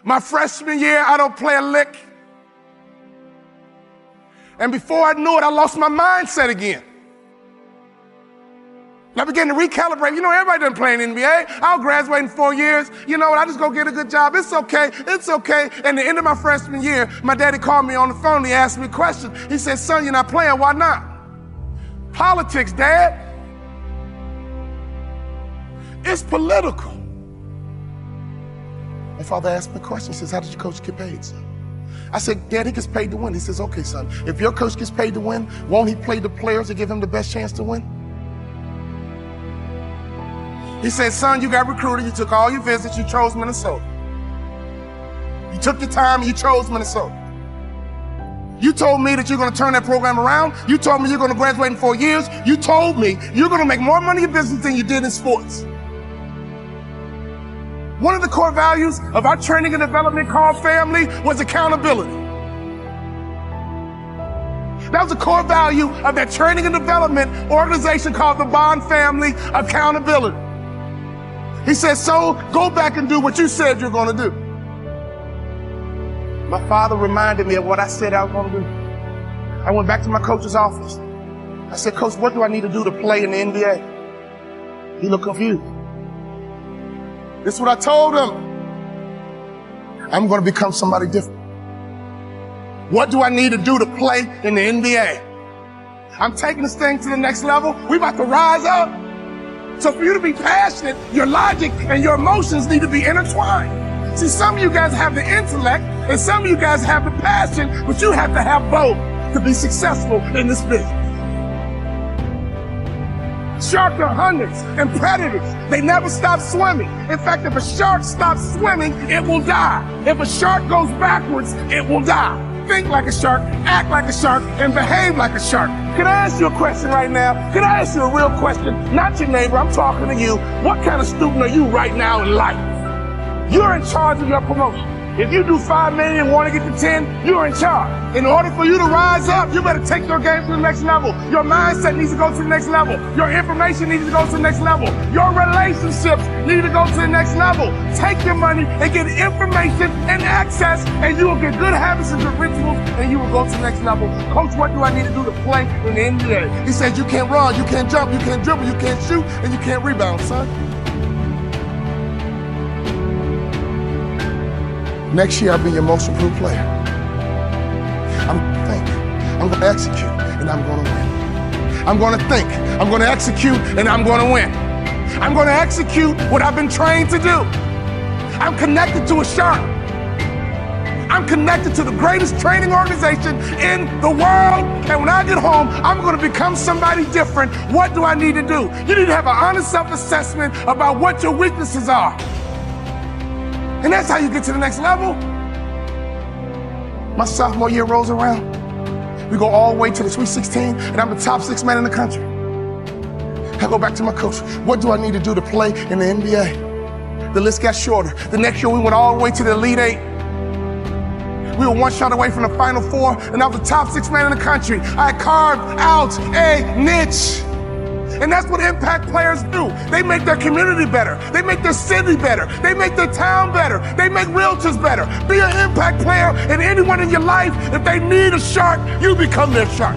My freshman year, I don't play a lick. And before I knew it, I lost my mindset again. And I began to recalibrate. You know, everybody doesn't play in the NBA. I'll graduate in 4 years. You know what? I just go get a good job. It's okay. It's okay. And at the end of my freshman year, my daddy called me on the phone. He asked me a question. He said, son, you're not playing. Why not? Politics, Dad. It's political. My father asked me a question. He says, how did your coach get paid, son? I said, Dad, he gets paid to win. He says, okay, son, if your coach gets paid to win, won't he play the players to give him the best chance to win? He said, son, you got recruited, you took all your visits, you chose Minnesota. You took your time, you chose Minnesota. You told me that you're gonna turn that program around. You told me you're gonna graduate in 4 years. You told me you're gonna make more money in business than you did in sports. One of the core values of our training and development called family was accountability. That was a core value of that training and development organization called the Bond Family, accountability. He said, so go back and do what you said you're going to do. My father reminded me of what I said I was going to do. I went back to my coach's office. I said, Coach, what do I need to do to play in the NBA? He looked confused. This is what I told him. I'm going to become somebody different. What do I need to do to play in the NBA? I'm taking this thing to the next level. We about to rise up. So for you to be passionate, your logic and your emotions need to be intertwined. See, some of you guys have the intellect and some of you guys have the passion, but you have to have both to be successful in this business. Sharks are hunters and predators. They never stop swimming. In fact, if a shark stops swimming, it will die. If a shark goes backwards, it will die. Think like a shark, act like a shark, and behave like a shark. Can I ask you a question right now? Can I ask you a real question? Not your neighbor, I'm talking to you. What kind of student are you right now in life? You're in charge of your promotion. If you do 5 million and want to get to 10, you're in charge. In order for you to rise up, you better take your game to the next level. Your mindset needs to go to the next level. Your information needs to go to the next level. Your relationships need to go to the next level. Take your money and get information and access, and you will get good habits and good rituals, and you will go to the next level. Coach, what do I need to do to play in the NBA? He said, you can't run, you can't jump, you can't dribble, you can't shoot, and you can't rebound, son. Next year, I'll be your most improved player. I'm going to think, I'm going to execute, and I'm going to win. I'm going to think, I'm going to execute, and I'm going to win. I'm going to execute what I've been trained to do. I'm connected to a shark. I'm connected to the greatest training organization in the world, and when I get home, I'm going to become somebody different. What do I need to do? You need to have an honest self-assessment about what your weaknesses are. And that's how you get to the next level. My sophomore year rolls around. We go all the way to the Sweet 16, and I'm the top 6 man in the country. I go back to my coach. What do I need to do to play in the NBA? The list got shorter. The next year, we went all the way to the Elite 8. We were 1 shot away from the Final 4, and I was the top 6 man in the country. I carved out a niche. And that's what impact players do. They make their community better. They make their city better. They make their town better. They make realtors better. Be an impact player, and anyone in your life, if they need a shark, you become their shark.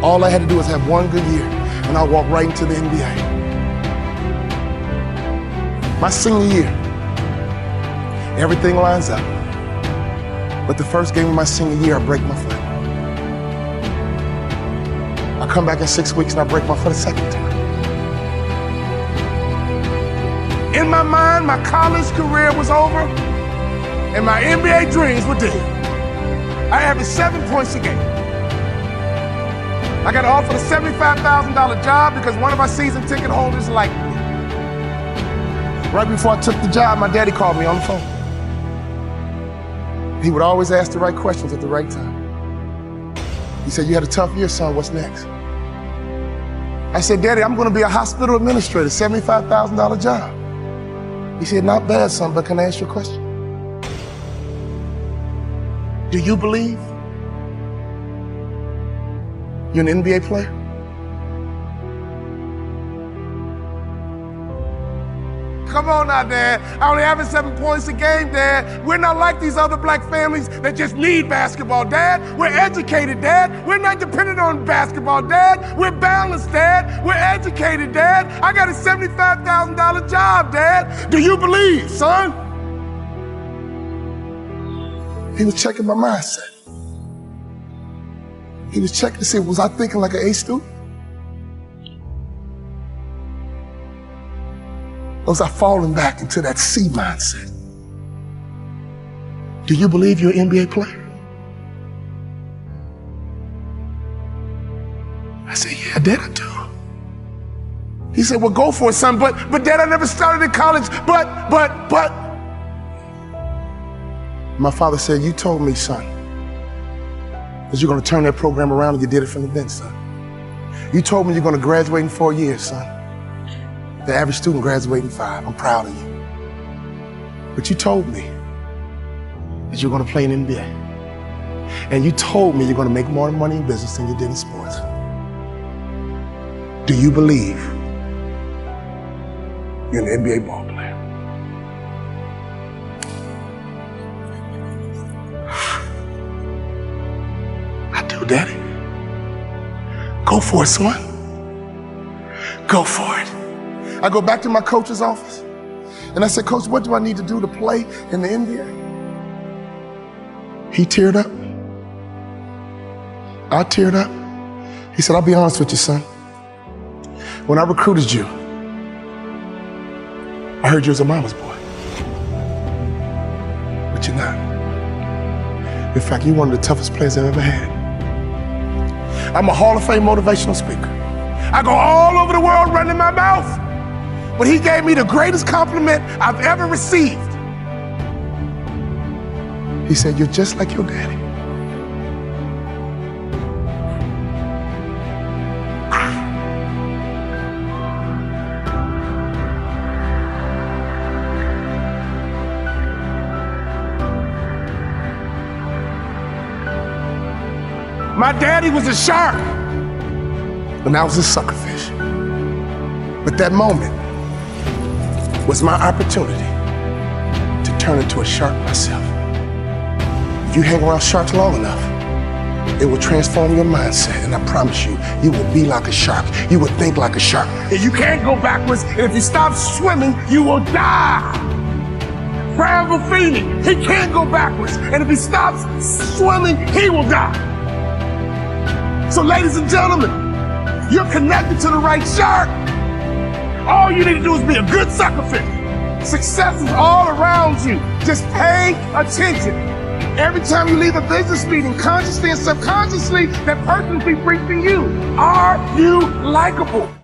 All I had to do was have 1 good year, and I'll walk right into the NBA. My senior year, everything lines up. But the first game of my senior year, I break my foot. I come back in 6 weeks and I break my foot a second time. In my mind, my college career was over and my NBA dreams were dead. I averaged 7 points a game. I got offered a $75,000 job because one of our season ticket holders liked me. Right before I took the job, my daddy called me on the phone. He would always ask the right questions at the right time. He said, you had a tough year, son, what's next? I said, Daddy, I'm going to be a hospital administrator, $75,000 job. He said, not bad, son, but can I ask you a question? Do you believe you're an NBA player? come on now, Dad. I only average 7 points a game, Dad. We're not like these other black families that just need basketball, Dad. We're educated, Dad. We're not dependent on basketball, Dad. We're balanced, Dad. We're educated, Dad. I got a $75,000 job, Dad. Do you believe, son? He was checking my mindset. He was checking to see, was I thinking like an A student? Or was I falling back into that C mindset? Do you believe you're an NBA player? I said, yeah, Dad, I do. He said, well, go for it, son. But Dad, I never started in college. But. My father said, you told me, son, that you're going to turn that program around, and you did it from the bench, son. You told me you're going to graduate in 4 years, son. The average student graduates in 5. I'm proud of you. But you told me that you're going to play in the NBA. And you told me you're going to make more money in business than you did in sports. Do you believe you're an NBA ball player? I do, Daddy. Go for it, son. Go for it. I go back to my coach's office and I said, Coach, what do I need to do to play in the NBA? He teared up. I teared up. He said, I'll be honest with you, son. When I recruited you, I heard you was a mama's boy. But you're not. In fact, you're one of the toughest players I've ever had. I'm a Hall of Fame motivational speaker. I go all over the world running my mouth. But he gave me the greatest compliment I've ever received. He said, you're just like your daddy. My daddy was a shark, and I was a suckerfish. But that moment was my opportunity to turn into a shark myself. If you hang around sharks long enough, it will transform your mindset, and I promise you, you will be like a shark. You will think like a shark. And you can't go backwards, and if you stop swimming, you will die. Forever feeding, he can't go backwards, and if he stops swimming, he will die. So ladies and gentlemen, you're connected to the right shark. All you need to do is be a good suckerfish. Success is all around you. Just pay attention. Every time you leave a business meeting, consciously and subconsciously, that person will be briefing you. Are you likable?